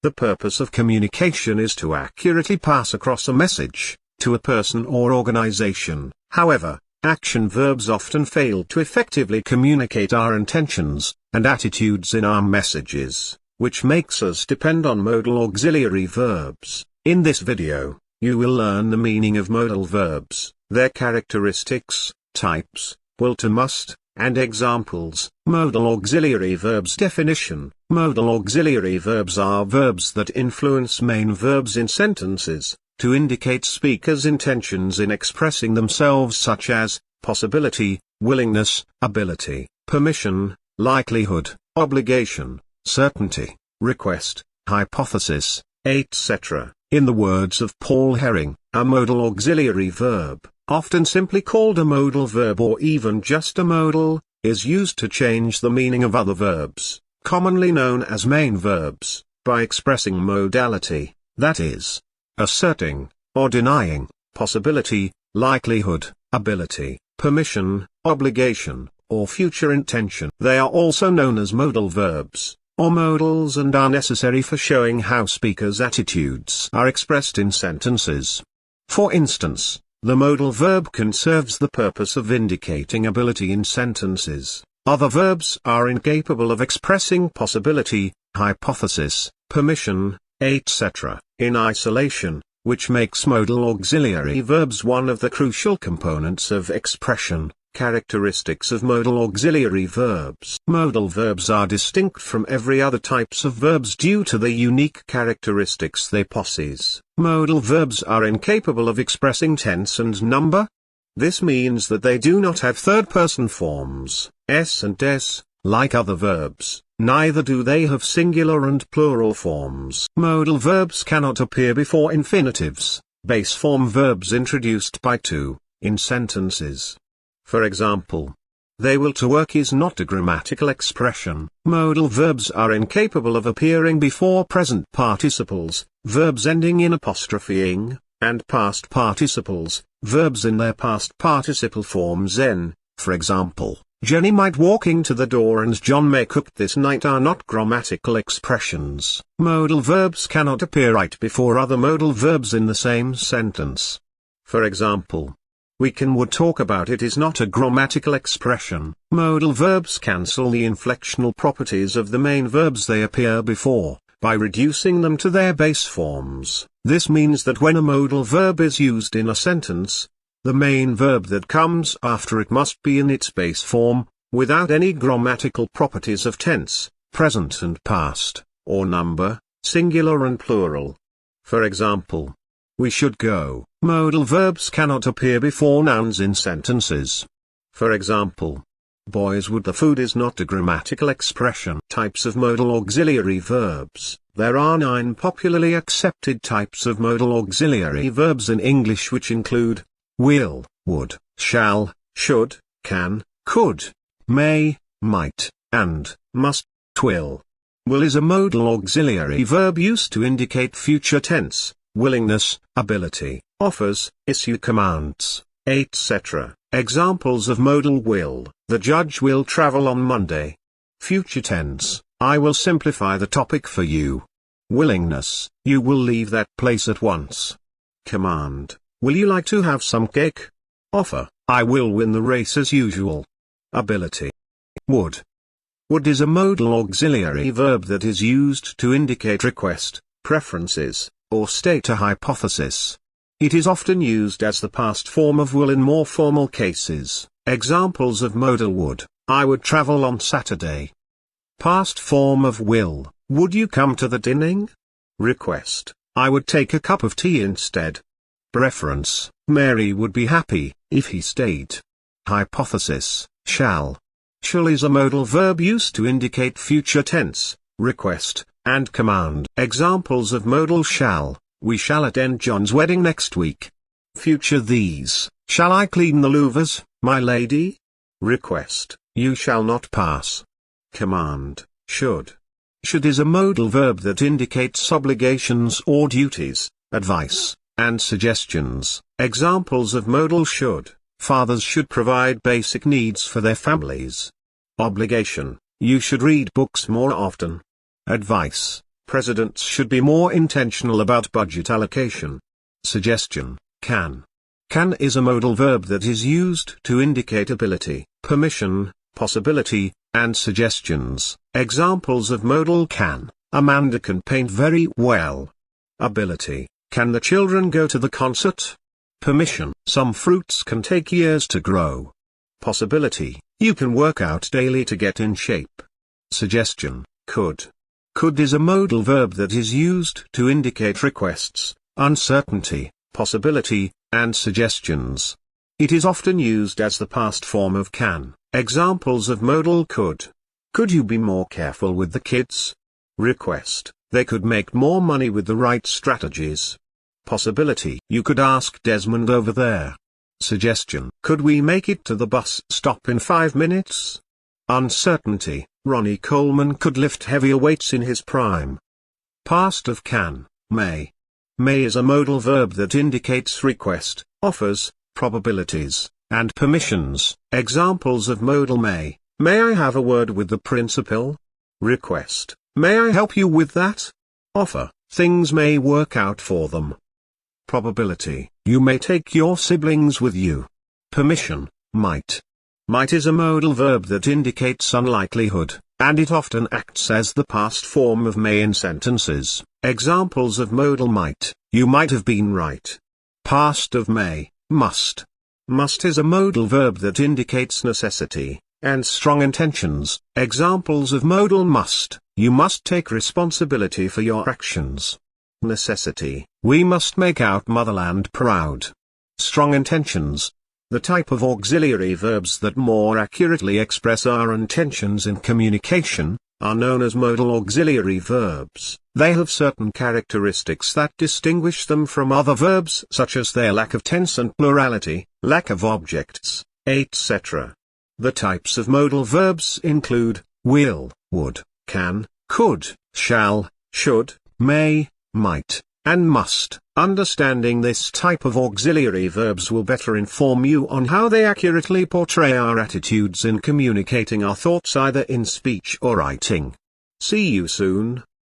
The purpose of communication is to accurately pass across a message to a person or organization. However, action verbs often fail to effectively communicate our intentions and attitudes in our messages, which makes us depend on modal auxiliary verbs. In this video, you will learn the meaning of modal verbs, their characteristics, types, will to must, and examples. Modal auxiliary verbs definition. Modal auxiliary verbs are verbs that influence main verbs in sentences, to indicate speakers' intentions in expressing themselves, such as possibility, willingness, ability, permission, likelihood, obligation, certainty, request, hypothesis, etc. In the words of Paul Herring, a modal auxiliary verb, often simply called a modal verb or even just a modal, is used to change the meaning of other verbs, commonly known as main verbs, by expressing modality, that is, asserting, or denying, possibility, likelihood, ability, permission, obligation, or future intention. They are also known as modal verbs, or modals, and are necessary for showing how speakers' attitudes are expressed in sentences. For instance, the modal verb can serve the purpose of indicating ability in sentences. Other verbs are incapable of expressing possibility, hypothesis, permission, etc., in isolation, which makes modal auxiliary verbs one of the crucial components of expression. Characteristics of modal auxiliary verbs. Modal verbs are distinct from every other types of verbs due to the unique characteristics they possess. Modal verbs are incapable of expressing tense and number. This means that they do not have third-person forms, s and des, like other verbs. Neither do they have singular and plural forms. Modal verbs cannot appear before infinitives, base form verbs introduced by to, in sentences. For example, they will to work is not a grammatical expression. Modal verbs are incapable of appearing before present participles, verbs ending in apostrophe-ing, and past participles, verbs in their past participle forms n. For example, Jenny might walk into the door and John may cook this night are not grammatical expressions. Modal verbs cannot appear right before other modal verbs in the same sentence. For example, we can would talk about it is not a grammatical expression. Modal verbs cancel the inflectional properties of the main verbs they appear before, by reducing them to their base forms. This means that when a modal verb is used in a sentence, the main verb that comes after it must be in its base form, without any grammatical properties of tense, present and past, or number, singular and plural. For example, we should go. Modal verbs cannot appear before nouns in sentences. For example, boys would. The food is not a grammatical expression. Types of modal auxiliary verbs. There are 9 popularly accepted types of modal auxiliary verbs in English, which include will, would, shall, should, can, could, may, might, and must. Will. Will is a modal auxiliary verb used to indicate future tense, willingness, ability, offers, issue commands, etc. Examples of modal will: the judge will travel on Monday. Future tense: I will simplify the topic for you. Willingness: you will leave that place at once. Command: will you like to have some cake? Offer: I will win the race as usual. Ability. Would. Would is a modal auxiliary verb that is used to indicate request, preferences, or state a hypothesis. It is often used as the past form of will in more formal cases. Examples of modal would: I would travel on Saturday. Past form of will: would you come to the dinner? Request: I would take a cup of tea instead. Preference: Mary would be happy if he stayed. Hypothesis: shall. Shall is a modal verb used to indicate future tense, request, and command. Examples of modal shall: we shall attend John's wedding next week. Future these: shall I clean the louvers, my lady? Request: you shall not pass. Command: should. Should is a modal verb that indicates obligations or duties, advice, and suggestions. Examples of modal should: fathers should provide basic needs for their families. Obligation: you should read books more often. Advice: Presidents should be more intentional about budget allocation. Suggestion: can. Can is a modal verb that is used to indicate ability, permission, possibility, and suggestions. Examples of modal can: Amanda can paint very well. Ability: can the children go to the concert? Permission: some fruits can take years to grow. Possibility: you can work out daily to get in shape. Suggestion: could. Could is a modal verb that is used to indicate requests, uncertainty, possibility, and suggestions. It is often used as the past form of can. Examples of modal could: could you be more careful with the kids? Request: they could make more money with the right strategies. Possibility: you could ask Desmond over there. Suggestion: could we make it to the bus stop in 5 minutes? Uncertainty: Ronnie Coleman could lift heavier weights in his prime. Past of can: may. May is a modal verb that indicates request, offers, probabilities, and permissions. Examples of modal may: may I have a word with the principal? Request: may I help you with that? Offer: things may work out for them. Probability: you may take your siblings with you. Permission: might. Might is a modal verb that indicates unlikelihood, and it often acts as the past form of may in sentences. Examples of modal might: you might have been right. Past of may: must. Must is a modal verb that indicates necessity and strong intentions. Examples of modal must: you must take responsibility for your actions. Necessity: we must make out motherland proud. Strong intentions: the type of auxiliary verbs that more accurately express our intentions in communication, are known as modal auxiliary verbs. They have certain characteristics that distinguish them from other verbs, such as their lack of tense and plurality, lack of objects, etc. The types of modal verbs include will, would, can, could, shall, should, may, might, and must. Understanding this type of auxiliary verbs will better inform you on how they accurately portray our attitudes in communicating our thoughts either in speech or writing. See you soon.